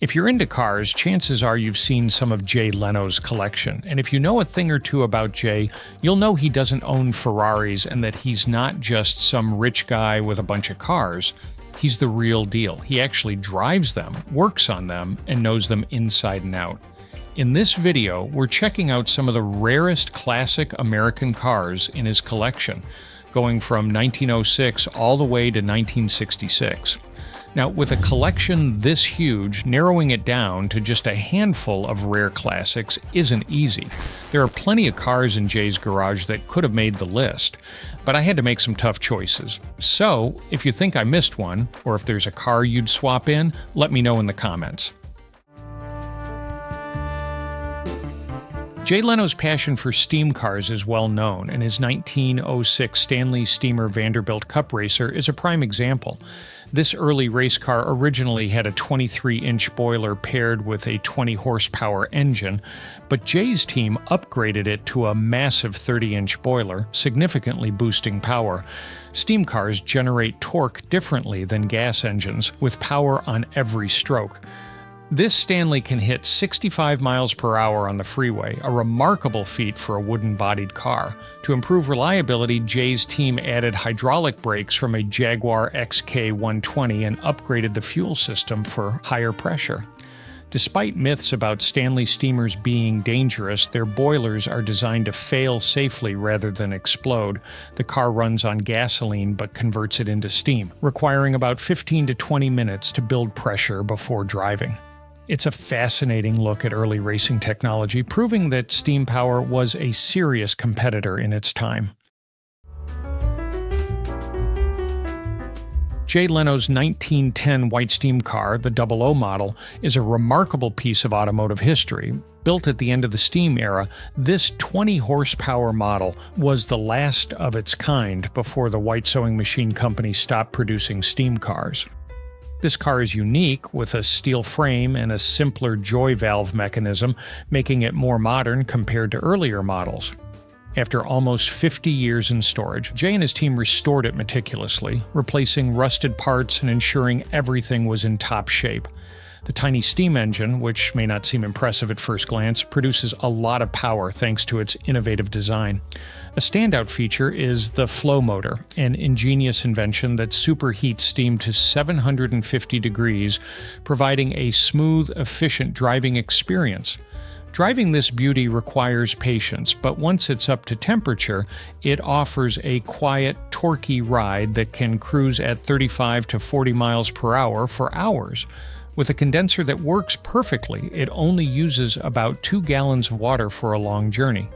If you're into cars, chances are you've seen some of Jay Leno's collection. And if you know a thing or two about Jay, you'll know he doesn't own Ferraris and that he's not just some rich guy with a bunch of cars. He's the real deal. He actually drives them, works on them, and knows them inside and out. In this video, we're checking out some of the rarest classic American cars in his collection, going from 1906 all the way to 1966. Now, with a collection this huge, narrowing it down to just a handful of rare classics isn't easy. There are plenty of cars in Jay's garage that could have made the list, but I had to make some tough choices. So, if you think I missed one, or if there's a car you'd swap in, let me know in the comments. Jay Leno's passion for steam cars is well known, and his 1906 Stanley Steamer Vanderbilt Cup Racer is a prime example. This early race car originally had a 23-inch boiler paired with a 20-horsepower engine, but Jay's team upgraded it to a massive 30-inch boiler, significantly boosting power. Steam cars generate torque differently than gas engines, with power on every stroke. This Stanley can hit 65 miles per hour on the freeway, a remarkable feat for a wooden-bodied car. To improve reliability, Jay's team added hydraulic brakes from a Jaguar XK120 and upgraded the fuel system for higher pressure. Despite myths about Stanley steamers being dangerous, their boilers are designed to fail safely rather than explode. The car runs on gasoline but converts it into steam, requiring about 15 to 20 minutes to build pressure before driving. It's a fascinating look at early racing technology, proving that steam power was a serious competitor in its time. Jay Leno's 1910 white steam car, the Doble model, is a remarkable piece of automotive history. Built at the end of the steam era, this 20-horsepower model was the last of its kind before the White Sewing Machine Company stopped producing steam cars. This car is unique, with a steel frame and a simpler joy valve mechanism, making it more modern compared to earlier models. After almost 50 years in storage, Jay and his team restored it meticulously, replacing rusted parts and ensuring everything was in top shape. The tiny steam engine, which may not seem impressive at first glance, produces a lot of power thanks to its innovative design. A standout feature is the flow motor, an ingenious invention that superheats steam to 750 degrees, providing a smooth, efficient driving experience. Driving this beauty requires patience, but once it's up to temperature, it offers a quiet, torquey ride that can cruise at 35 to 40 miles per hour for hours. With a condenser that works perfectly, it only uses about 2 gallons of water for a long journey.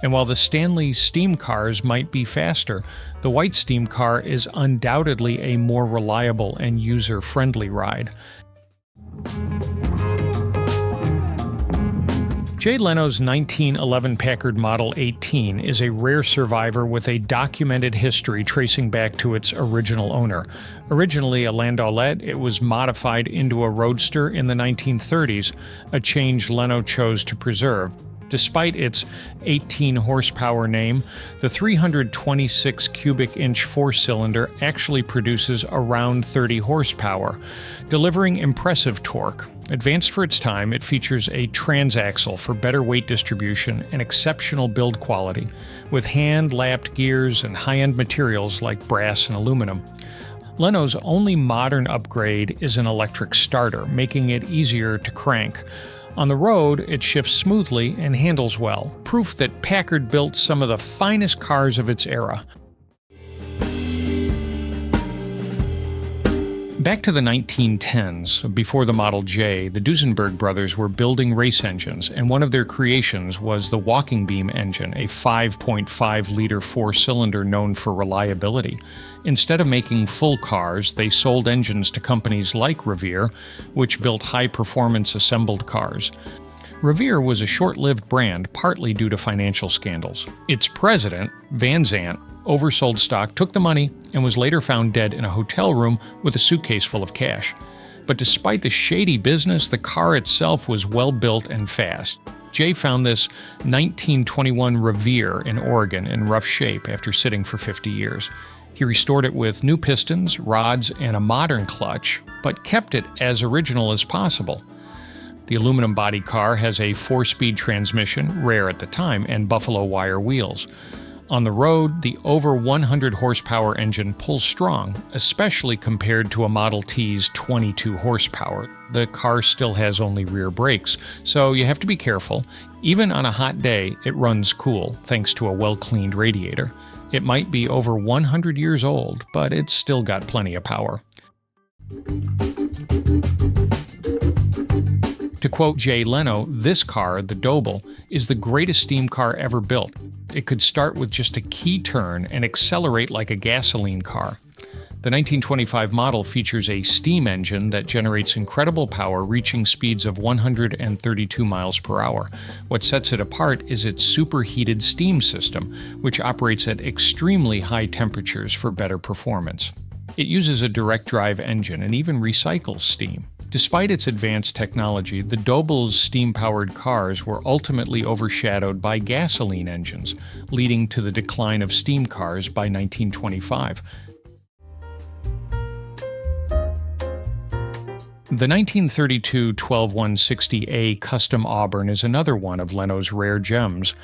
And while the Stanley steam cars might be faster, the white steam car is undoubtedly a more reliable and user-friendly ride. Jay Leno's 1911 Packard Model 18 is a rare survivor with a documented history tracing back to its original owner. Originally a landaulet, it was modified into a roadster in the 1930s, a change Leno chose to preserve. Despite its 18-horsepower name, the 326 cubic inch four-cylinder actually produces around 30 horsepower, delivering impressive torque. Advanced for its time, it features a transaxle for better weight distribution and exceptional build quality, with hand-lapped gears and high-end materials like brass and aluminum. Leno's only modern upgrade is an electric starter, making it easier to crank. On the road, it shifts smoothly and handles well, proof that Packard built some of the finest cars of its era. Back to the 1910s, before the Model J, the Duesenberg brothers were building race engines, and one of their creations was the walking beam engine, a 5.5-liter four-cylinder known for reliability. Instead of making full cars, they sold engines to companies like ReVere, which built high-performance assembled cars. ReVere was a short-lived brand, partly due to financial scandals. Its president, Van Zandt, oversold stock, took the money, and was later found dead in a hotel room with a suitcase full of cash. But despite the shady business, the car itself was well built and fast. Jay found this 1921 ReVere in Oregon in rough shape after sitting for 50 years. He restored it with new pistons, rods, and a modern clutch, but kept it as original as possible. The aluminum body car has a 4-speed transmission, rare at the time, and buffalo wire wheels. On the road, the over 100 horsepower engine pulls strong, especially compared to a Model T's 22 horsepower. The car still has only rear brakes, so you have to be careful. Even on a hot day, it runs cool, thanks to a well-cleaned radiator. It might be over 100 years old, but it's still got plenty of power. To quote Jay Leno, this car, the Doble, is the greatest steam car ever built. It could start with just a key turn and accelerate like a gasoline car. The 1925 model features a steam engine that generates incredible power, reaching speeds of 132 miles per hour. What sets it apart is its superheated steam system, which operates at extremely high temperatures for better performance. It uses a direct drive engine and even recycles steam. Despite its advanced technology, the Doble's steam-powered cars were ultimately overshadowed by gasoline engines, leading to the decline of steam cars by 1925. The 1932 12160A Custom Auburn is another one of Leno's rare gems.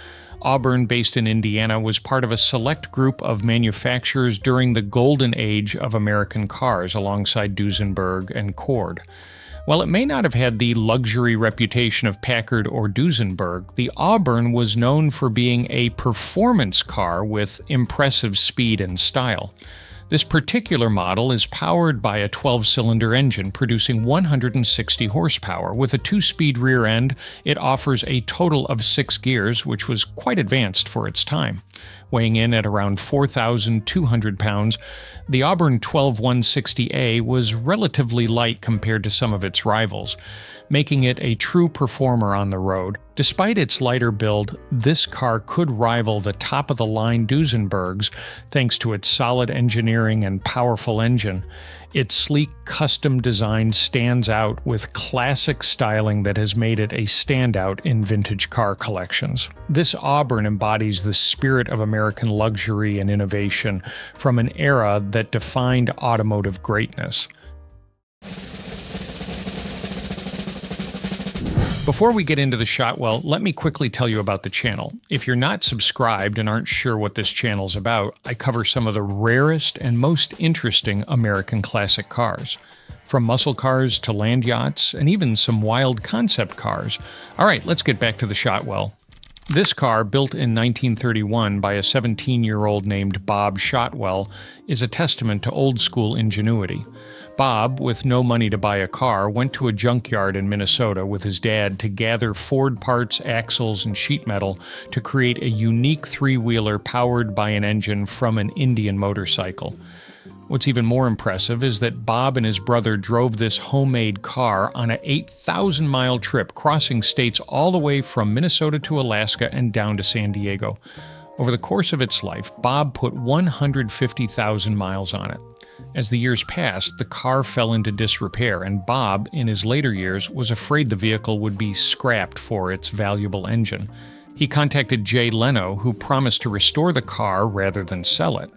Auburn, based in Indiana, was part of a select group of manufacturers during the golden age of American cars alongside Duesenberg and Cord. While it may not have had the luxury reputation of Packard or Duesenberg, the Auburn was known for being a performance car with impressive speed and style. This particular model is powered by a 12-cylinder engine producing 160 horsepower. With a 2-speed rear end, it offers a total of 6 gears, which was quite advanced for its time. Weighing in at around 4,200 pounds, the Auburn 12160A was relatively light compared to some of its rivals, making it a true performer on the road. Despite its lighter build, this car could rival the top-of-the-line Duesenbergs thanks to its solid engineering and powerful engine. Its sleek custom design stands out with classic styling that has made it a standout in vintage car collections. This Auburn embodies the spirit of American luxury and innovation from an era that defined automotive greatness. Before we get into the Shotwell, let me quickly tell you about the channel. If you're not subscribed and aren't sure what this channel's about, I cover some of the rarest and most interesting American classic cars. From muscle cars to land yachts, and even some wild concept cars. All right, let's get back to the Shotwell. This car, built in 1931 by a 17-year-old named Bob Shotwell, is a testament to old-school ingenuity. Bob, with no money to buy a car, went to a junkyard in Minnesota with his dad to gather Ford parts, axles, and sheet metal to create a unique three-wheeler powered by an engine from an Indian motorcycle. What's even more impressive is that Bob and his brother drove this homemade car on an 8,000-mile trip, crossing states all the way from Minnesota to Alaska and down to San Diego. Over the course of its life, Bob put 150,000 miles on it. As the years passed, the car fell into disrepair, and Bob, in his later years, was afraid the vehicle would be scrapped for its valuable engine. He contacted Jay Leno, who promised to restore the car rather than sell it.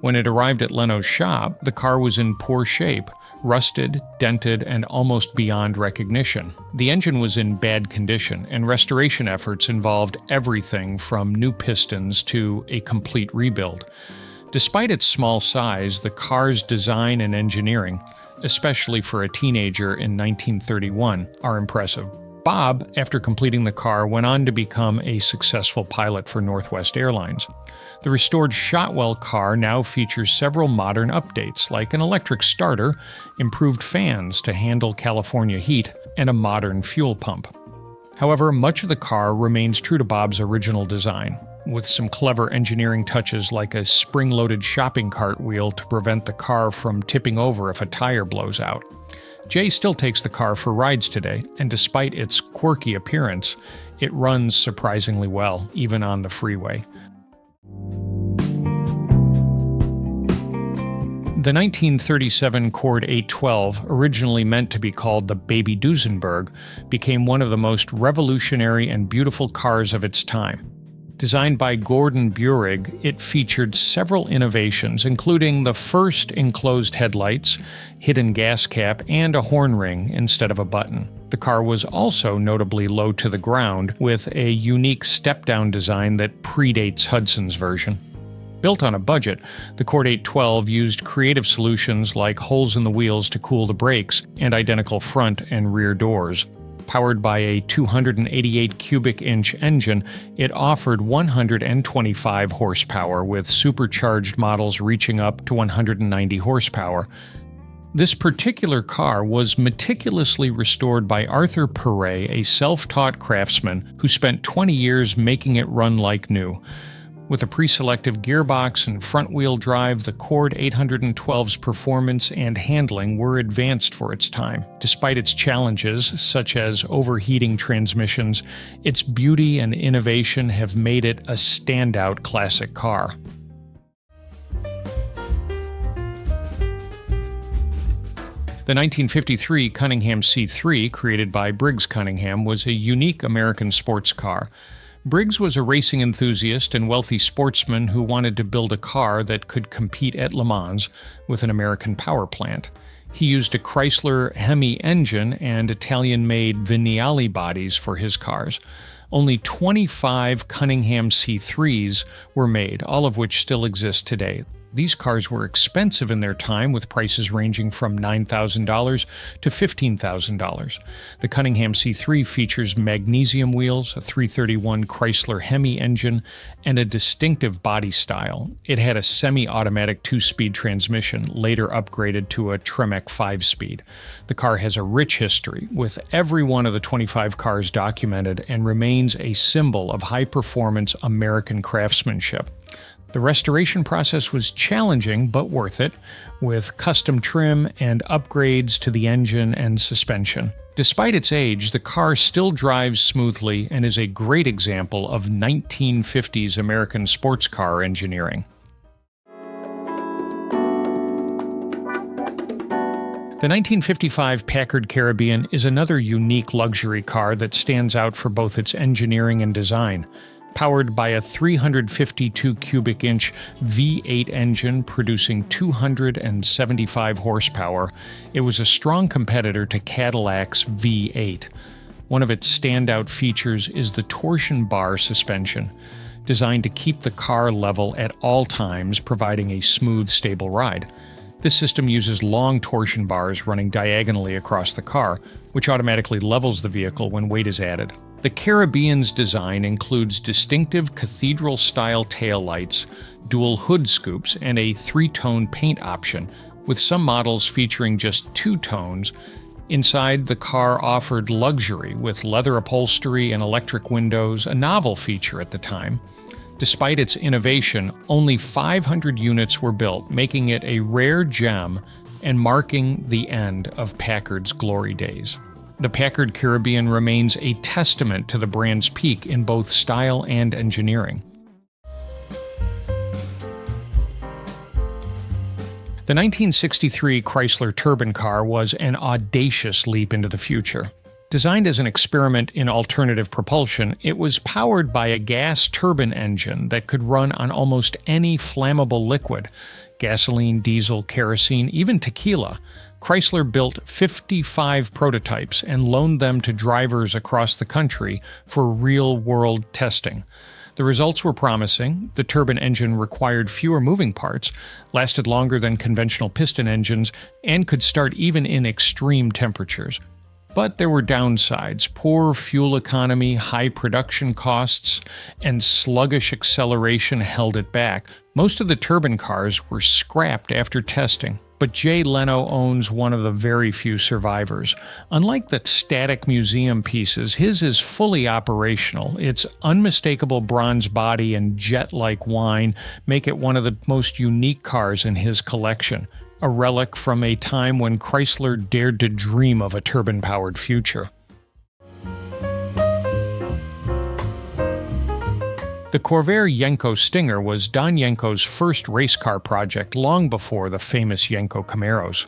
When it arrived at Leno's shop, the car was in poor shape, rusted, dented, and almost beyond recognition. The engine was in bad condition, and restoration efforts involved everything from new pistons to a complete rebuild. Despite its small size, the car's design and engineering, especially for a teenager in 1931, are impressive. Bob, after completing the car, went on to become a successful pilot for Northwest Airlines. The restored Shotwell car now features several modern updates, like an electric starter, improved fans to handle California heat, and a modern fuel pump. However, much of the car remains true to Bob's original design, with some clever engineering touches like a spring-loaded shopping cart wheel to prevent the car from tipping over if a tire blows out. Jay still takes the car for rides today, and despite its quirky appearance, it runs surprisingly well, even on the freeway. The 1937 Cord 812, originally meant to be called the Baby Duesenberg, became one of the most revolutionary and beautiful cars of its time. Designed by Gordon Burig, it featured several innovations, including the first enclosed headlights, hidden gas cap, and a horn ring instead of a button. The car was also notably low to the ground, with a unique step-down design that predates Hudson's version. Built on a budget, the Cord 812 used creative solutions like holes in the wheels to cool the brakes and identical front and rear doors. Powered by a 288 cubic inch engine, it offered 125 horsepower, with supercharged models reaching up to 190 horsepower. This particular car was meticulously restored by Arthur Perret, a self-taught craftsman who spent 20 years making it run like new. With a pre-selective gearbox and front-wheel drive, the Cord 812's performance and handling were advanced for its time. Despite its challenges, such as overheating transmissions, its beauty and innovation have made it a standout classic car. The 1953 Cunningham C3, created by Briggs Cunningham, was a unique American sports car. Briggs was a racing enthusiast and wealthy sportsman who wanted to build a car that could compete at Le Mans with an American power plant. He used a Chrysler Hemi engine and Italian-made Vignale bodies for his cars. Only 25 Cunningham C3s were made, all of which still exist today. These cars were expensive in their time, with prices ranging from $9,000 to $15,000. The Cunningham C3 features magnesium wheels, a 331 Chrysler Hemi engine, and a distinctive body style. It had a semi-automatic 2-speed transmission, later upgraded to a Tremec 5-speed. The car has a rich history, with every one of the 25 cars documented, and remains a symbol of high-performance American craftsmanship. The restoration process was challenging but worth it, with custom trim and upgrades to the engine and suspension. Despite its age, the car still drives smoothly and is a great example of 1950s American sports car engineering. The 1955 Packard Caribbean is another unique luxury car that stands out for both its engineering and design. Powered by a 352 cubic inch V8 engine producing 275 horsepower, it was a strong competitor to Cadillac's V8. One of its standout features is the torsion bar suspension, designed to keep the car level at all times, providing a smooth, stable ride. This system uses long torsion bars running diagonally across the car, which automatically levels the vehicle when weight is added. The Caribbean's design includes distinctive cathedral-style taillights, dual hood scoops, and a 3-tone paint option, with some models featuring just 2 tones. Inside, the car offered luxury with leather upholstery and electric windows, a novel feature at the time. Despite its innovation, only 500 units were built, making it a rare gem and marking the end of Packard's glory days. The Packard Caribbean remains a testament to the brand's peak in both style and engineering. The 1963 Chrysler Turbine car was an audacious leap into the future. Designed as an experiment in alternative propulsion, it was powered by a gas turbine engine that could run on almost any flammable liquid: gasoline, diesel, kerosene, even tequila. Chrysler built 55 prototypes and loaned them to drivers across the country for real-world testing. The results were promising. The turbine engine required fewer moving parts, lasted longer than conventional piston engines, and could start even in extreme temperatures. But there were downsides: poor fuel economy, high production costs, and sluggish acceleration held it back. Most of the turbine cars were scrapped after testing, but Jay Leno owns one of the very few survivors. Unlike the static museum pieces, his is fully operational. Its unmistakable bronze body and jet-like whine make it one of the most unique cars in his collection, a relic from a time when Chrysler dared to dream of a turbine-powered future. The Corvair Yenko Stinger was Don Yenko's first race car project, long before the famous Yenko Camaros.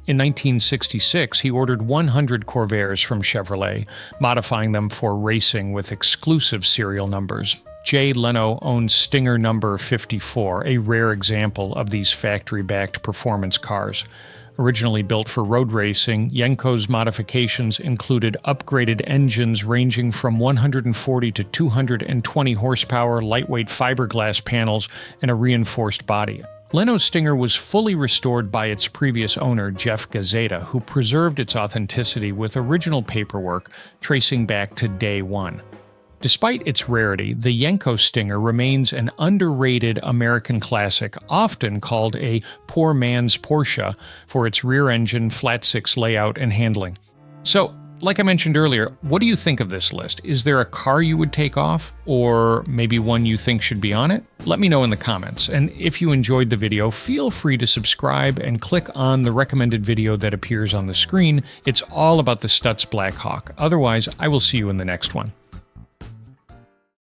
In 1966, he ordered 100 Corvairs from Chevrolet, modifying them for racing with exclusive serial numbers. Jay Leno owns Stinger number 54, a rare example of these factory-backed performance cars. Originally built for road racing, Yenko's modifications included upgraded engines ranging from 140 to 220 horsepower, lightweight fiberglass panels, and a reinforced body. Leno's Stinger was fully restored by its previous owner, Jeff Gazeta, who preserved its authenticity with original paperwork tracing back to day one. Despite its rarity, the Yenko Stinger remains an underrated American classic, often called a poor man's Porsche for its rear-engine, flat-six layout and handling. So, like I mentioned earlier, what do you think of this list? Is there a car you would take off, or maybe one you think should be on it? Let me know in the comments. And if you enjoyed the video, feel free to subscribe and click on the recommended video that appears on the screen. It's all about the Stutz Black Hawk. Otherwise, I will see you in the next one.